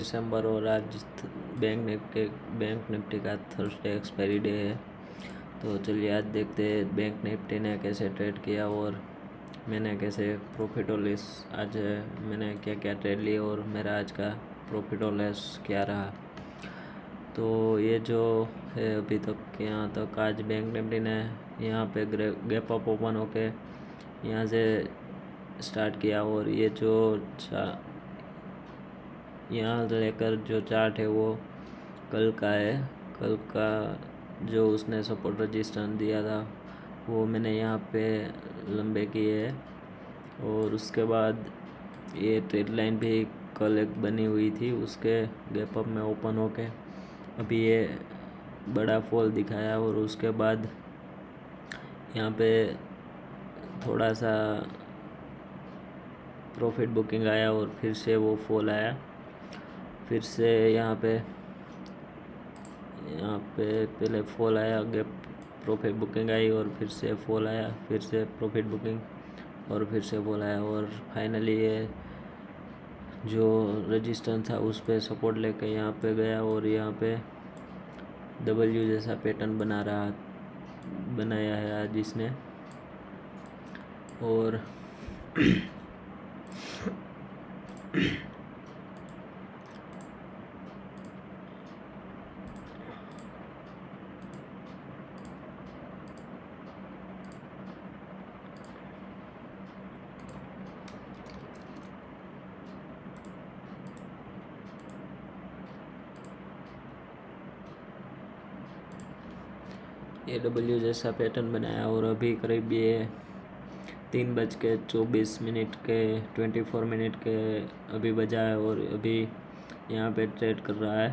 दिसंबर और आज bank Nifty का थर्सडे एक्सपायरी डे है। तो चलिए आज देखते हैं बैंक निफ्टी ने कैसे ट्रेड किया और मैंने कैसे प्रॉफिट और लॉस आज मैंने क्या क्या ट्रेड लिए और मेरा आज का प्रॉफिट और लॉस क्या रहा। तो ये जो है अभी तक यहाँ तक आज बैंक निफ्टी ने यहाँ पे गैप अप ओपन होके यहाँ से स्टार्ट किया और ये जो यहाँ लेकर जो चार्ट है वो कल का है। कल का जो उसने सपोर्ट रजिस्टेंस दिया था वो मैंने यहाँ पे लंबे किए है और उसके बाद ये ट्रेड लाइन भी कल एक बनी हुई थी, उसके गैप अप में ओपन होके अभी ये बड़ा फॉल दिखाया और उसके बाद यहाँ पे थोड़ा सा प्रॉफिट बुकिंग आया और फिर से वो फॉल आया, फिर से यहाँ पे पहले फॉल आया, गैप प्रॉफिट बुकिंग आई और फिर से फॉल आया, फिर से प्रॉफिट बुकिंग और फिर से फॉल आया और फाइनली ये जो रजिस्टेंस था उस पर सपोर्ट लेके यहाँ पे गया और यहाँ पे डब्ल्यू जैसा पैटर्न बनाया है आज इसने। और ये डब्ल्यू जैसा पैटर्न बनाया और अभी करीब ये 3:24 के 24 के अभी बजा है और अभी यहाँ पे ट्रेड कर रहा है।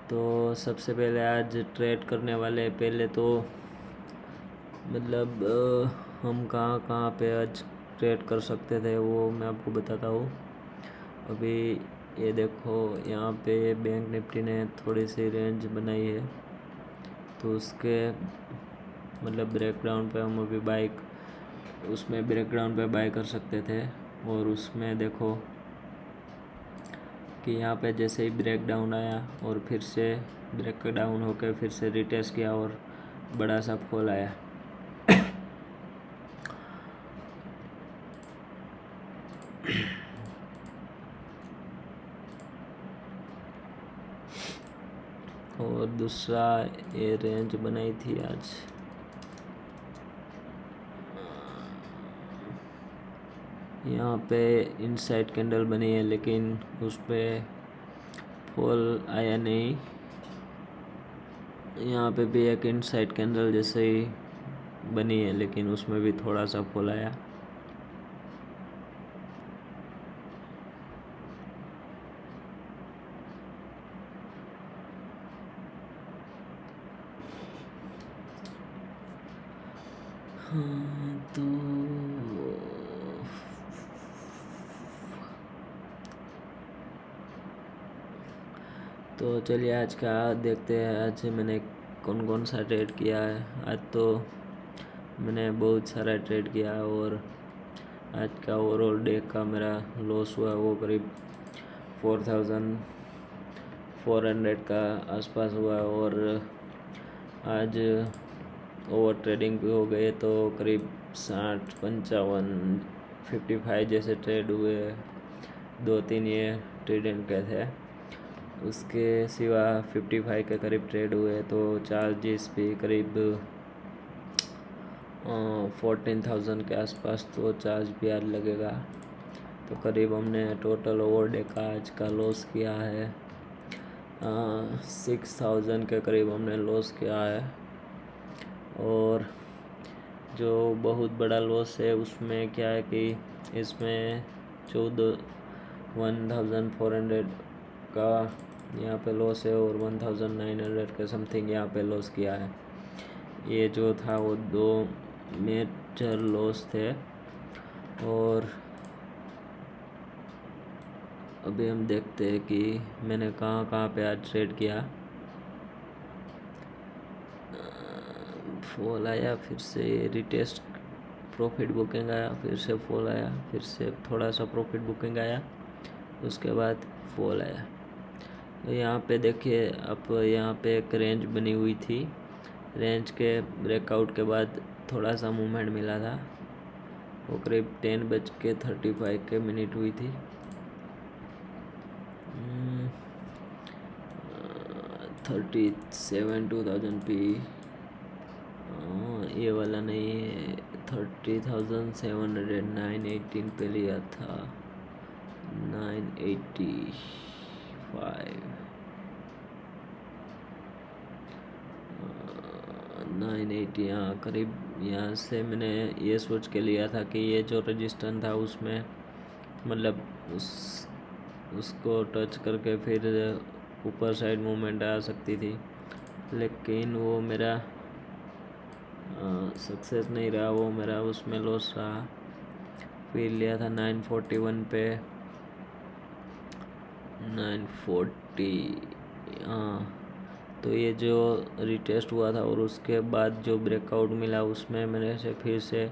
तो सबसे पहले आज ट्रेड करने वाले पहले तो मतलब हम कहाँ पे आज ट्रेड कर सकते थे वो मैं आपको बताता हूँ। अभी ये देखो यहाँ पे बैंक निफ्टी ने थोड़ी सी रेंज बनाई है तो उसके मतलब ब्रेकडाउन पे हम अभी उसमें ब्रेकडाउन पे बाय कर सकते थे और उसमें देखो कि यहाँ पे जैसे ही ब्रेकडाउन आया और फिर से ब्रेकडाउन होकर फिर से रिटेस्ट किया और बड़ा सा फॉल आया। और दूसरा ये रेंज बनाई थी आज, यहाँ पे इनसाइड कैंडल बनी है लेकिन उस पर फॉल आया नहीं। यहाँ पे भी एक इनसाइड कैंडल जैसे ही बनी है लेकिन उसमें भी थोड़ा सा फॉल आया। हाँ तो चलिए आज का देखते हैं आज मैंने कौन कौन सा ट्रेड किया है। आज तो मैंने बहुत सारा ट्रेड किया और आज का ओवरऑल डे का मेरा लॉस हुआ वो करीब 4400 का आसपास हुआ और आज ओवर ट्रेडिंग भी हो गए तो करीब 60, 55, 55 जैसे ट्रेड हुए, 2-3 ये ट्रेड के थे। उसके सिवा 55 के करीब ट्रेड हुए तो चार्जेस भी करीब 14,000 के आसपास तो चार्ज भी आज लगेगा। तो करीब हमने टोटल ओवर डे का आज का लॉस किया है 6,000 के करीब हमने लॉस किया है। और जो बहुत बड़ा लॉस है उसमें क्या है कि इसमें 1,400 का यहाँ पे लॉस है और 1,900 के समथिंग यहाँ पे लॉस किया है। ये जो था वो 2 मेजर लॉस थे। और अभी हम देखते हैं कि मैंने कहाँ पे आज ट्रेड किया। फॉल आया, फिर से रिटेस्ट प्रॉफिट बुकिंग आया, फिर से फॉल आया, फिर से थोड़ा सा प्रॉफिट बुकिंग आया, उसके बाद फॉल आया। तो यहाँ पे देखिए, अब यहाँ पे एक रेंज बनी हुई थी, रेंज के ब्रेकआउट के बाद थोड़ा सा मूवमेंट मिला था। वो करीब 10:35 के मिनट हुई थी। 37 2000 p, ये वाला नहीं है, 30,700 918 पे लिया था, 985 980, यहाँ करीब। यहाँ से मैंने ये सोच के लिया था कि ये जो रजिस्टेंस था उसमें मतलब उसको टच करके फिर ऊपर साइड मूवमेंट आ सकती थी, लेकिन वो मेरा सक्सेस नहीं रहा, वो मेरा उसमें लॉस रहा। फिर लिया था 941 पे, 940। हाँ, तो ये जो रिटेस्ट हुआ था और उसके बाद जो ब्रेकआउट मिला उसमें मैंने से फिर से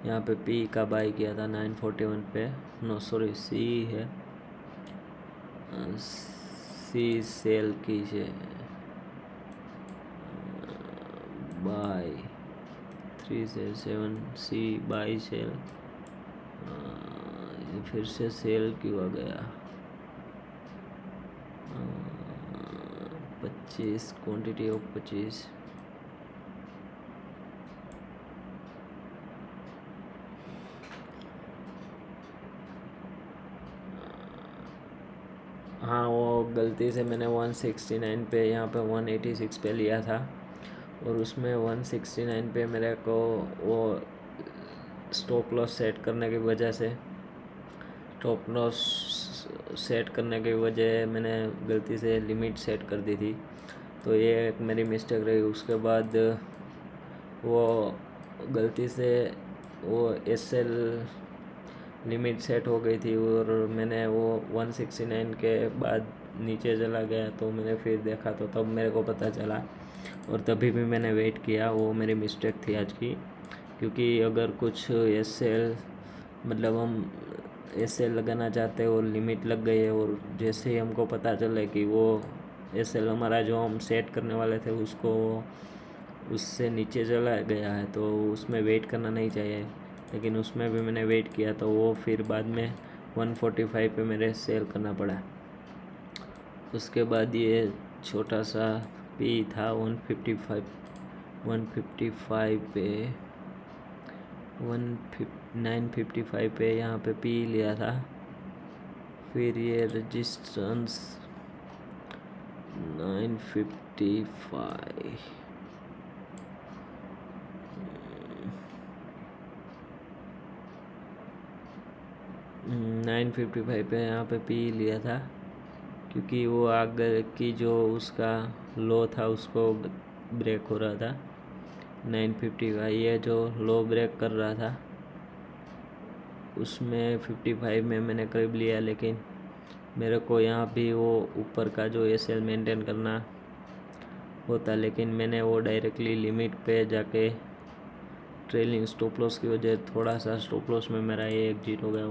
यहाँ पे पी का बाई किया था 941 पे। नो सॉरी, सी है, सी सेल कीजिए, बाई 3 से 7, सी बाई सेल। फिर से सेल क्यों आ गया? 25 क्वांटिटी ऑफ 25। हाँ, वो गलती से मैंने 169 पे, यहाँ पे 186 पे लिया था, और उसमें 169 पे मेरे को वो स्टॉप लॉस सेट करने की वजह से, स्टॉप लॉस सेट करने की वजह मैंने गलती से लिमिट सेट कर दी थी, तो ये एक मेरी मिस्टेक रही। उसके बाद वो गलती से वो एसएल लिमिट सेट हो गई थी और मैंने वो 169 के बाद नीचे चला गया, तो मैंने फिर देखा तो तब मेरे को पता चला, और तभी भी मैंने वेट किया। वो मेरी मिस्टेक थी आज की, क्योंकि अगर कुछ एसएल मतलब हम एसएल लगाना चाहते हैं और लिमिट लग गई है, और जैसे ही हमको पता चले कि वो एसएल हमारा जो हम सेट करने वाले थे उसको उससे नीचे चला गया है, तो उसमें वेट करना नहीं चाहिए। लेकिन उसमें भी मैंने वेट किया, तो वो फिर बाद में 145 पे मेरे सेल करना पड़ा। उसके बाद ये छोटा सा पी था 155 पे 955 पे यहाँ पे पी लिया था। फिर ये रजिस्टेंस 955, 955 पे यहाँ पे पी लिया था, क्योंकि वो आगे की जो उसका लो था उसको ब्रेक हो रहा था। 950 का ये जो लो ब्रेक कर रहा था उसमें 55 में मैंने करीब लिया, लेकिन मेरे को यहाँ भी वो ऊपर का जो एसएल मेंटेन करना होता, लेकिन मैंने वो डायरेक्टली लिमिट पे जाके ट्रेलिंग स्टॉप लॉस की वजह थोड़ा सा स्टॉप लॉस में मेरा ये एग्जिट हो गया।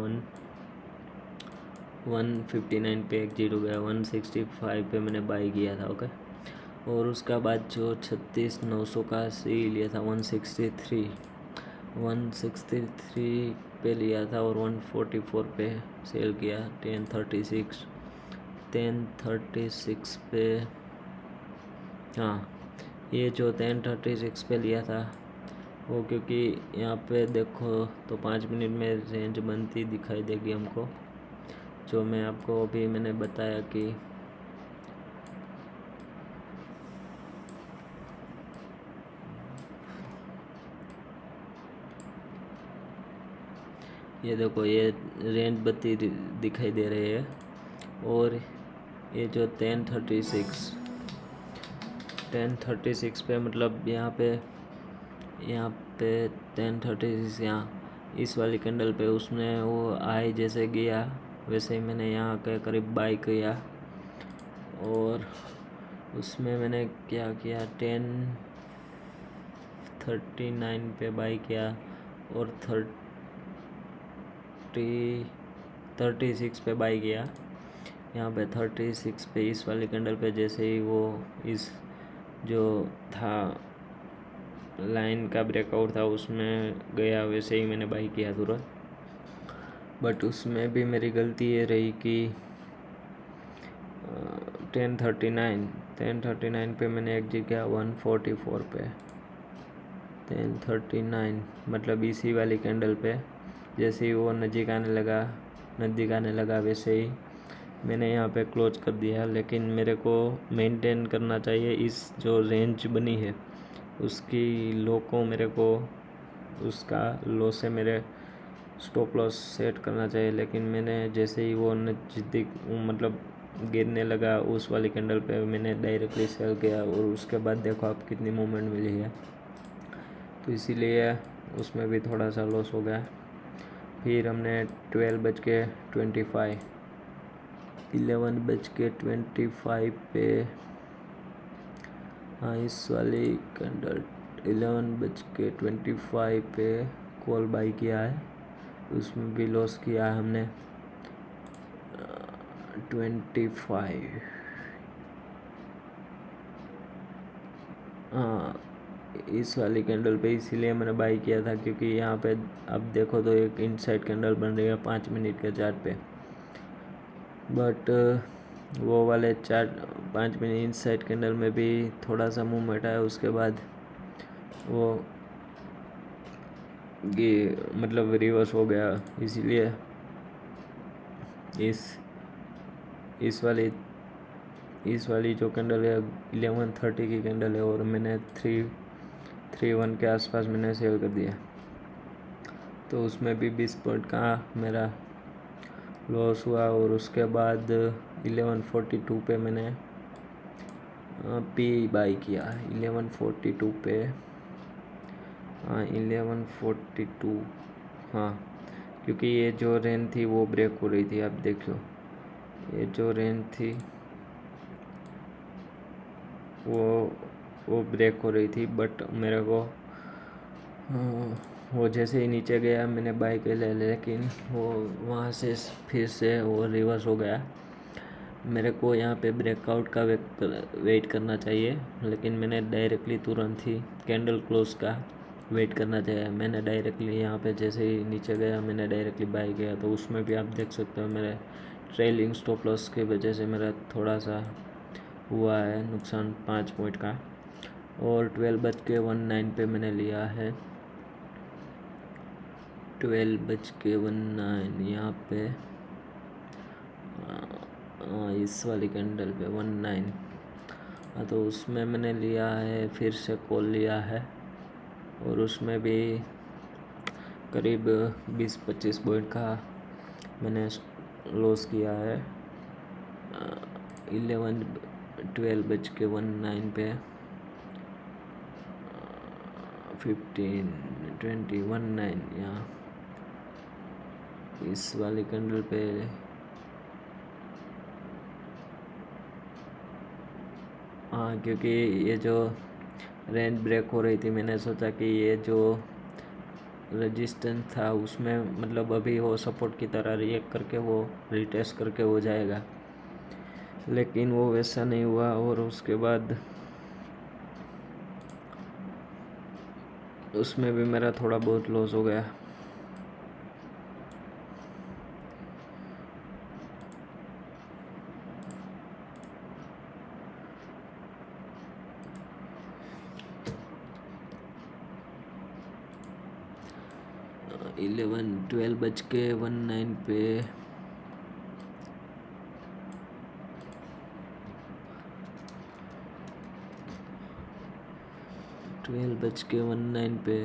159 पे एग्जिट हो गया, 165 पे मैंने बाई किया था। ओके, और उसका बाद जो 36,900 का सी लिया था 163 पे लिया था, और 144 पे सेल किया। 1036 पे, हाँ, ये जो 1036 पे लिया था वो, क्योंकि यहाँ पे देखो तो 5 मिनट में रेंज बनती दिखाई देगी हमको, जो मैं आपको अभी मैंने बताया कि ये देखो ये रेंज बत्ती दिखाई दे रही है। और ये जो 1036 पे मतलब यहाँ पे 1036 यहाँ इस वाली कैंडल पे उसने वो आई जैसे गया वैसे ही मैंने यहाँ के करीब बाई किया, और उसमें मैंने क्या किया 1039 पे बाई किया, और 36 पे बाई किया। यहाँ पे 36 पे इस वाली कैंडल पे जैसे ही वो इस जो था लाइन का ब्रेकआउट था उसमें गया, वैसे ही मैंने बाई किया तुरंत। बट उसमें भी मेरी गलती ये रही कि 1039 पे मैंने एग्जिट किया 144 पे। 1039 मतलब इसी वाली कैंडल पे जैसे ही वो नज़दीक आने लगा वैसे ही मैंने यहाँ पे क्लोज कर दिया। लेकिन मेरे को मेंटेन करना चाहिए इस जो रेंज बनी है उसकी लो को, मेरे को उसका लो से मेरे स्टॉप लॉस सेट करना चाहिए। लेकिन मैंने जैसे ही वो नज़दीक मतलब गिरने लगा उस वाली कैंडल पे मैंने डायरेक्टली सेल किया और उसके बाद देखो आप कितनी मूवमेंट मिली है। तो इसीलिए उसमें भी थोड़ा सा लॉस हो गया। फिर हमने 11:25 पे हाँ इस वाली कैंडल 11:25 पे कॉल बाई किया है, उसमें भी लॉस किया है हमने 25। हाँ इस वाली कैंडल पे इसीलिए मैंने बाई किया था क्योंकि यहाँ पे अब देखो तो एक इनसाइड कैंडल बन रही है 5 मिनट के चार्ट पे। बट वो वाले 5 मिनट इनसाइड कैंडल में भी थोड़ा सा मूवमेंट आया, उसके बाद वो ये मतलब रिवर्स हो गया। इसीलिए इस वाली जो कैंडल है 11:30 की कैंडल है और मैंने 331 के आसपास मैंने सेल कर दिया। तो उसमें भी 20 पॉइंट का मेरा लॉस हुआ। और उसके बाद 11:42 पे मैंने पी बाई किया 11:42 पे। हाँ 11:42 हाँ, क्योंकि ये जो रेंज थी वो ब्रेक हो रही थी। आप देखो ये जो रेंज थी वो ब्रेक हो रही थी, बट मेरे को वो जैसे ही नीचे गया मैंने बाई के ले, लेकिन वो वहाँ से फिर से वो रिवर्स हो गया। मेरे को यहाँ पे ब्रेकआउट का वेट करना चाहिए, लेकिन मैंने डायरेक्टली तुरंत ही कैंडल क्लोज का वेट करना चाहिए। मैंने डायरेक्टली यहाँ पे जैसे ही नीचे गया मैंने डायरेक्टली बाई किया। तो उसमें भी आप देख सकते हो मेरे ट्रेलिंग स्टॉप लॉस की वजह से मेरा थोड़ा सा हुआ है नुकसान 5 पॉइंट का। और 12:19 पे मैंने लिया है 12:19 यहाँ पे इस वाली कैंडल पे 19। हाँ तो उसमें मैंने लिया है, फिर से कॉल लिया है और उसमें भी करीब 20-25 पॉइंट का मैंने लॉस किया है 12:19 पे 15-20-19 यहाँ इस वाली कैंडल पे। हाँ क्योंकि ये जो रेंज ब्रेक हो रही थी मैंने सोचा कि ये जो रेजिस्टेंस था उसमें मतलब अभी वो सपोर्ट की तरह रिएक्ट करके वो रिटेस्ट करके हो जाएगा, लेकिन वो वैसा नहीं हुआ। और उसके बाद उसमें भी मेरा थोड़ा बहुत लॉस हो गया। इलेवन 12:19 पे 12:19 पे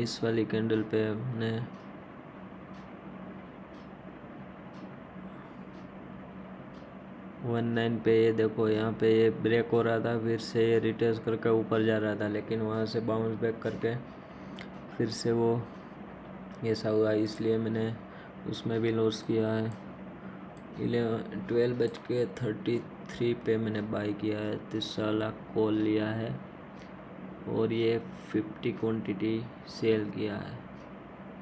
इस वाली कैंडल पे हमने 19 पे ये देखो यहाँ पे ये ब्रेक हो रहा था, फिर से ये रिटेस्ट करके ऊपर जा रहा था, लेकिन वहाँ से बाउंस बैक करके फिर से वो ऐसा हुआ, इसलिए मैंने उसमें भी लॉस किया है। 12:33 पे मैंने बाई किया है, 3 लाख कॉल लिया है और ये 50 क्वांटिटी सेल किया है।